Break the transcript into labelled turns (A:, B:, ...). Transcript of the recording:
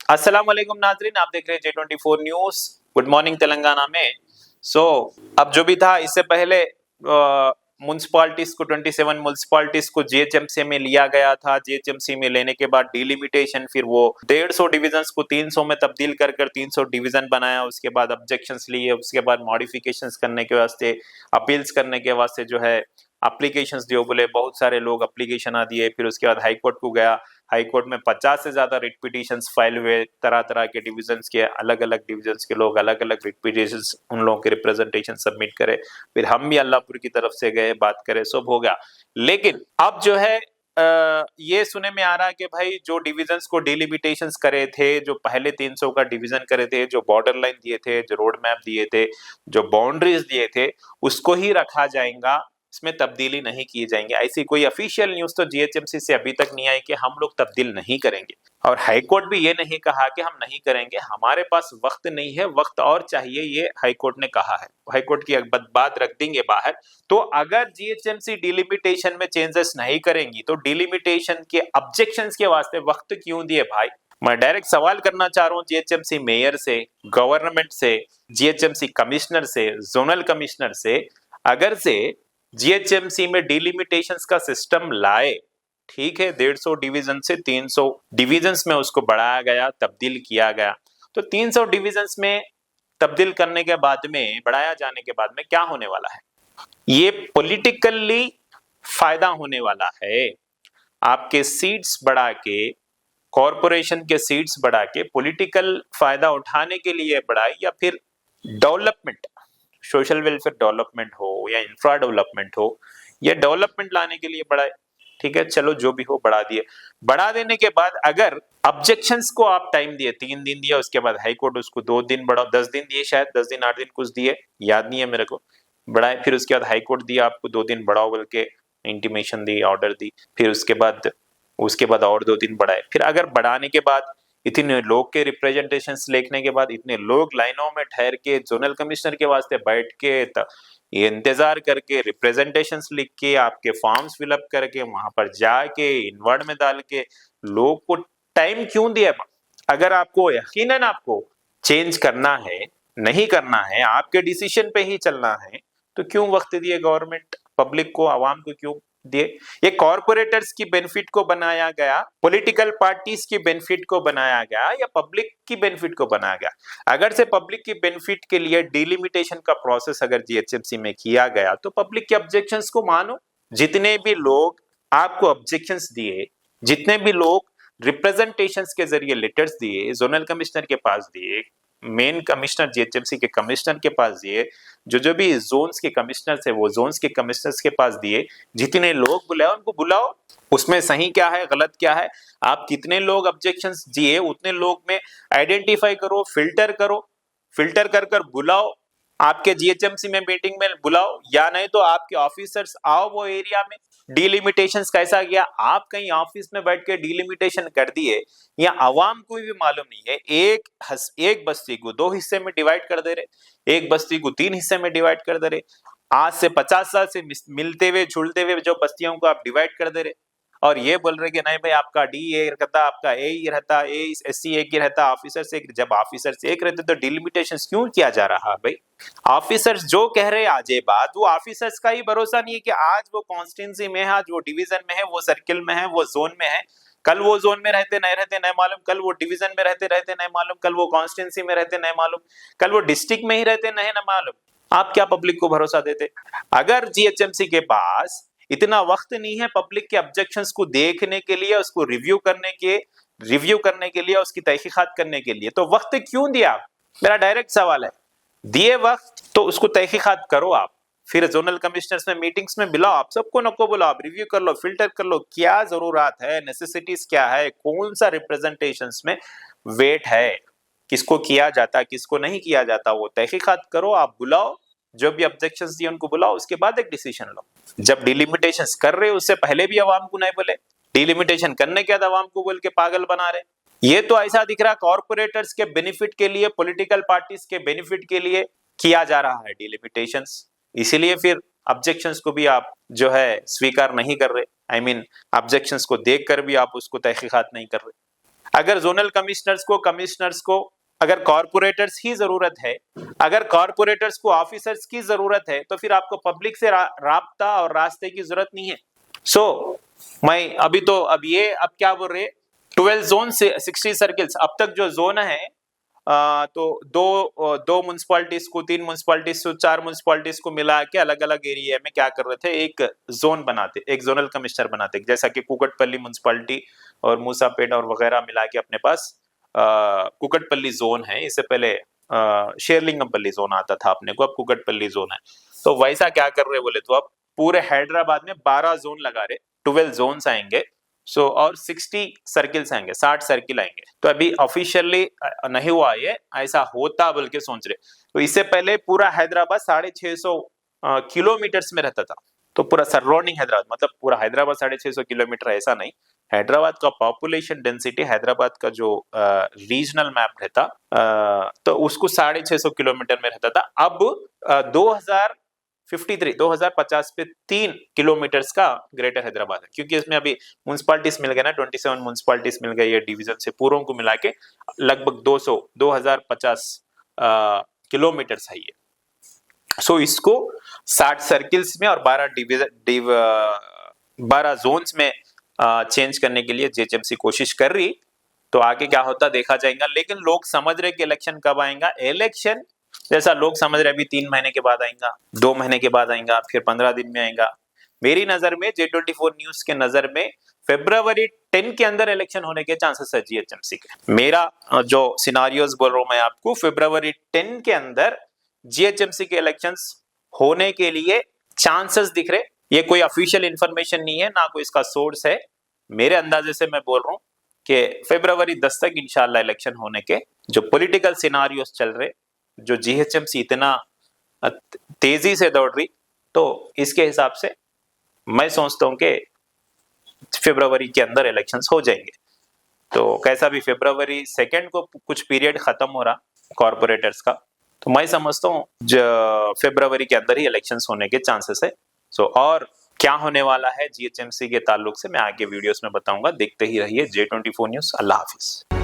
A: अस्सलाम वालेकुम नाजरीन, आप देख रहे हैं J24 news. Good morning Telangana में। अब जो भी था इससे पहले म्युनिसिपालिटीज को 27 म्युनिसिपालिटीज को जीएचएमसी में लिया गया था। जीएचएमसी में लेने के बाद डिलिमिटेशन, फिर वो 150 डिविजन्स को 300 में तब्दील कर 300 डिवीजन बनाया। उसके बाद ऑब्जेक्शंस लिए, उसके बाद मॉडिफिकेशंस करने के वास्ते, अपील्स करने के वास्ते जो है एप्लीकेशंस दियो बोले। बहुत सारे लोग एप्लीकेशन दिए। फिर उसके बाद हाई कोर्ट को गया। हाई कोर्ट में 50 से ज्यादा रिट पिटीशंस फाइल हुए। तरह तरह के डिविजन्स के, अलग अलग डिविजन्स के लोग अलग अलग रिट पिटीशंस, उन लोगों के रिप्रेजेंटेशन सबमिट करे। फिर हम भी अल्लाहपुर की तरफ से गए, बात करे, सब हो गया। लेकिन अब जो है ये सुने में आ रहा है कि भाई जो डिविजन्स को डिलिमिटेशंस करे थे, जो पहले 300 का डिवीजन करे थे, जो बॉर्डर लाइन दिए थे, जो रोड मैप दिए थे, जो बाउंड्रीज दिए थे, उसको ही रखा जाएगा, इसमें तब्दीली नहीं की जाएंगे। ऐसी कोई ऑफिशियल न्यूज तो जीएचएमसी से अभी तक नहीं आई कि हम लोग तब्दील नहीं करेंगे। और हाईकोर्ट भी ये नहीं कहा कि हम नहीं करेंगे, हमारे पास वक्त नहीं है, वक्त और चाहिए, ये हाईकोर्ट ने कहा है। हाईकोर्ट की बात रख देंगे बाहर। तो अगर जीएचएमसी डिलिमिटेशन में चेंजेस नहीं करेंगी तो डिलिमिटेशन के ऑब्जेक्शंस के वास्ते वक्त क्यों दिए भाई? मैं डायरेक्ट सवाल करना चाह रहा हूं जीएचएमसी मेयर से, गवर्नमेंट से, जीएचएमसी कमिश्नर से, जोनल कमिश्नर से। अगर से जीएचएमसी में डिलिमिटेशंस का सिस्टम लाए, ठीक है, 150 डिवीजन से 300 डिविजन्स में उसको बढ़ाया गया, तब्दील किया गया। तो 300 डिविजन्स में तब्दील करने के बाद में, बढ़ाया जाने के बाद में क्या होने वाला है? ये पॉलिटिकली फायदा होने वाला है। आपके सीट्स बढ़ा के, कॉरपोरेशन के सीट्स बढ़ा के पॉलिटिकल फायदा उठाने के लिए बढ़ाए, या फिर डेवलपमेंट, सोशल वेलफेयर डेवलपमेंट हो या इंफ्रा डेवलपमेंट हो, या डेवलपमेंट लाने के लिए बढ़ाए। ठीक है, चलो जो भी हो बढ़ा दिए। बढ़ा देने के बाद अगर ऑब्जेक्शंस को आप टाइम दिए, 3 दिन दिया, उसके बाद हाई कोर्ट उसको 2 दिन बढ़ाओ, 10 दिन दिए, शायद 10 दिन 8 दिन कुछ दिए, याद नहीं है मेरे को, बढ़ाए। फिर उसके बाद हाई कोर्ट दिया आपको 2 दिन बढ़ाओ बोल के इंटीमेशन दी, ऑर्डर दी। फिर उसके बाद और 2 दिन बढ़ाए। फिर अगर बढ़ाने के बाद इतने लोग के रिप्रेजेंटेशंस लिखने के बाद, इतने लोग लाइनों में ठहर के जोनल कमिश्नर के वास्ते बैठ के ये इंतजार करके, रिप्रेजेंटेशंस लिख के, आपके फॉर्म्स फिलअप करके, वहां पर जाके इनवर्ड में डाल के, लोग को टाइम क्यों दिया? अगर आपको यकीनन आपको चेंज करना है, नहीं करना है, आपके डिसीजन पे ही चलना है, तो क्यों वक्त दिए गवर्नमेंट, पब्लिक को, आवाम को क्यों दिए? ये कॉरपोरेटर्स की बेनिफिट को बनाया गया, पॉलिटिकल पार्टीज की बेनिफिट को बनाया गया, या पब्लिक की बेनिफिट को बनाया गया? अगर से पब्लिक की बेनिफिट के लिए डिलिमिटेशन का प्रोसेस अगर जीएचएमसी में किया गया, तो पब्लिक के ऑब्जेक्शंस को मानो। जितने भी लोग आपको ऑब्जेक्शंस दिए, जितने भी लोग रिप्रेजेंटेशंस के जरिए लेटर्स दिए, जोनल कमिश्नर के पास दिए, मेन कमिश्नर जीएचएमसी के कमिश्नर के पास दिए, जो भी जोन्स के कमिश्नर है वो जोन्स के कमिश्नर्स के पास दिए, जितने लोग बुलाए उनको बुलाओ। उसमें सही क्या है, गलत क्या है, आप कितने लोग ऑब्जेक्शंस दिए, उतने लोग में आइडेंटिफाई करो, फिल्टर करो, फिल्टर कर कर बुलाओ, आपके जीएचएमसी में मीटिंग में बुलाओ, या नहीं तो आपके ऑफिसर्स आओ वो एरिया में। डिलिमिटेशंस कैसा किया? आप कहीं ऑफिस में बैठ के डिलिमिटेशन कर दिए, या आवाम को भी मालूम नहीं है, एक बस्ती को 2 हिस्से में डिवाइड कर दे रहे, एक बस्ती को 3 हिस्से में डिवाइड कर दे रहे। आज से 50 साल से मिलते हुए जुड़ते हुए जो बस्तियों को आप डिवाइड कर दे रहे, और ये बोल रहे कि नहीं भाई आपका डी ए रहता, आपका ए ही रहता, ए एस सी एक ही रहता, ऑफिसर्स एक। जब ऑफिसर्स एक रहते तो डिलिमिटेशन क्यों किया जा रहा है भाई? ऑफिसर्स जो कह रहे आज ये बात, वो ऑफिसर्स का ही भरोसा नहीं है कि आज वो कॉन्स्टिट्यूंसी में है, आज वो डिवीजन में है, वो सर्किल में है, वो जोन में है। कल वो जोन में रहते नहीं मालूम, कल वो डिवीजन में रहते नहीं मालूम, कल वो कॉन्स्टिट्यूंसी में रहते नहीं मालूम, कल वो डिस्ट्रिक्ट में ही रहते नहीं ना मालूम। आप क्या पब्लिक को भरोसा देते? अगर जीएचएमसी के पास इतना वक्त नहीं है पब्लिक के ऑब्जेक्शंस को देखने के लिए, उसको रिव्यू करने के लिए, उसकी तहकीकात करने के लिए, तो वक्त क्यों दिया? मेरा डायरेक्ट सवाल है। दिए वक्त तो उसको तहकीकात करो आप, फिर जोनल कमिश्नर्स में मीटिंग्स में बुलाओ, आप सबको नको बुलाओ, आप रिव्यू कर लो, फिल्टर कर लो, क्या जरूरत है, नेसेसिटीज क्या है, कौन सा रिप्रेजेंटेशंस में वेट है, किसको किया जाता, किसको नहीं किया जाता, वो तहकीकात करो, आप बुलाओ, जो भी ऑब्जेक्शंस दिए उनको बुलाओ, उसके बाद एक डिसीजन लो। जब डिलिमिटेशंस कर रहे हो उससे पहले भी आवाम को नहीं बोले, डिलिमिटेशन करने के बाद आवाम को बोल के पागल बना रहे। ये तो ऐसा दिख रहा कॉर्पोरेटर्स के बेनिफिट के लिए, पॉलिटिकल पार्टीज के बेनिफिट के लिए किया जा रहा है डिलिमिटेशंस। इसीलिए फिर ऑब्जेक्शंस को भी आप जो है स्वीकार नहीं कर रहे, आई मीन ऑब्जेक्शंस को देखकर भी आप उसको तहकीकात नहीं कर रहे। अगर जोनल कमिश्नर्स को अगर कॉर्पोरेटर्स ही जरूरत है, अगर कॉर्पोरेटर्स को ऑफिसर्स की जरूरत है, तो फिर आपको पब्लिक से राब्ता और रास्ते की जरूरत नहीं है। मैं अब क्या बोल रहे, 12 जोन से 60 सर्किल्स। अब तक जो जोन है तो दो म्युनिसिपैलिटीज को, 3 म्युनिसिपैलिटीज को, 4 म्युनिसिपैलिटीज को मिला के अलग अलग एरिया में क्या कर रहे थे, एक जोन बनाते, एक जोनल कमिश्नर बनाते, जैसा कि कुकटपल्ली म्युनिसिपैलिटी और मूसापेट और वगैरह मिला के अपने पास कुकटपल्ली जोन है। इससे पहले शेरलिंगमपल्ली जोन आता था अपने को, अब कुकटपल्ली जोन है। तो वैसा क्या कर रहे बोले तो अब पूरे हैदराबाद में 12 जोन लगा रहे, 12 जोन्स आएंगे। और 60 सर्किल्स आएंगे, 60 सर्किल आएंगे। तो अभी ऑफिशियली नहीं हुआ ये, ऐसा होता बोल के सोच रहे। तो इससे पहले पूरा हैदराबाद 650 किलोमीटर्स में रहता था। तो पूरा सराउंडिंग हैदराबाद, मतलब पूरा हैदराबाद 650 किलोमीटर, ऐसा नहीं। हैदराबाद का पॉपुलेशन डेंसिटी, हैदराबाद का जो रीजनल मैप रहता तो उसको 650 किलोमीटर में रहता था। अब 2050 पे 3 किलोमीटर्स का ग्रेटर हैदराबाद है, क्योंकि इसमें अभी म्युनिसिपैलिटीज मिल गए ना, 27 म्युनिसिपैलिटीज मिल गई है डिवीजन से, पूरों को मिला के लगभग 2050 किलोमीटर्स है ये। इसको 60 सर्किल्स में और 12 जोन्स में चेंज करने के लिए जेएचएमसी कोशिश कर रही। तो आगे क्या होता देखा जाएगा। लेकिन लोग समझ रहे कि इलेक्शन कब आएगा। इलेक्शन जैसा लोग समझ रहे अभी 3 महीने के बाद आएगा, 2 महीने के बाद आएगा, फिर 15 दिन में आएगा। मेरी नजर में, J24 न्यूज के नजर में, फरवरी 10 के अंदर इलेक्शन होने के चांसेस है जीएचएमसी के। मेरा जो सिनारियोस बोल रहा हूं मैं आपको, फरवरी 10 के अंदर जीएचएमसी के इलेक्शंस होने के लिए चांसेस दिख रहे। ये कोई ऑफिशियल इंफॉर्मेशन नहीं है, ना कोई इसका सोर्स है, मेरे अंदाजे से मैं बोल रहा हूं कि फरवरी 10 तक इंशाल्लाह इलेक्शन होने के जो पॉलिटिकल सिनारियोस चल रहे, जो जीएचएमसी इतना तेजी से दौड़ रही, तो इसके हिसाब से मैं सोचता हूं कि फरवरी के अंदर इलेक्शंस हो जाएंगे। तो कैसा भी फरवरी 2 को कुछ पीरियड खत्म हो रहा कॉर्पोरेटर्स का, तो मैं समझता हूँ फरवरी के अंदर ही इलेक्शंस होने के चांसेस है। और क्या होने वाला है जीएचएमसी के ताल्लुक से मैं आगे वीडियोस में बताऊंगा। देखते ही रहिए J24 न्यूज। अल्लाह हाफिज।